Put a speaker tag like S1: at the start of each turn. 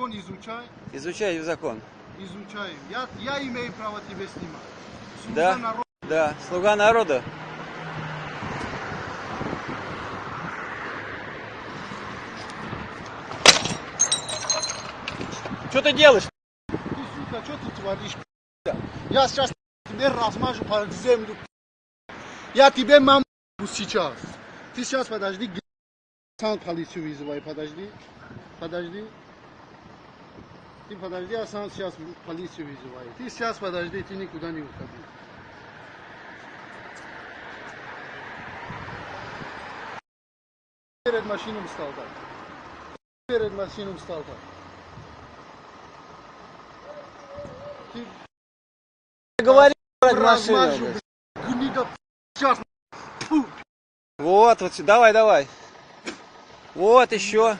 S1: закон изучай.
S2: Изучай закон.
S1: Изучаю. Я имею право тебя снимать. Слуга
S2: Да?
S1: народа.
S2: Да, слуга народа. Что ты делаешь?
S1: Ты, сука, что ты творишь? Я сейчас тебе размажу по землю. Я тебе маму сейчас. Ты сейчас подожди. Сам полицию вызывай, подожди. Подожди. Ты подожди, я сам сейчас полицию вызываю. Ты сейчас подожди, ты никуда не уходи. Перед машиной встал так. Перед машиной встал так. Ты
S2: Говори,
S1: размажу,
S2: машину.
S1: гнида, сейчас. Фу.
S2: Вот, давай. Вот еще.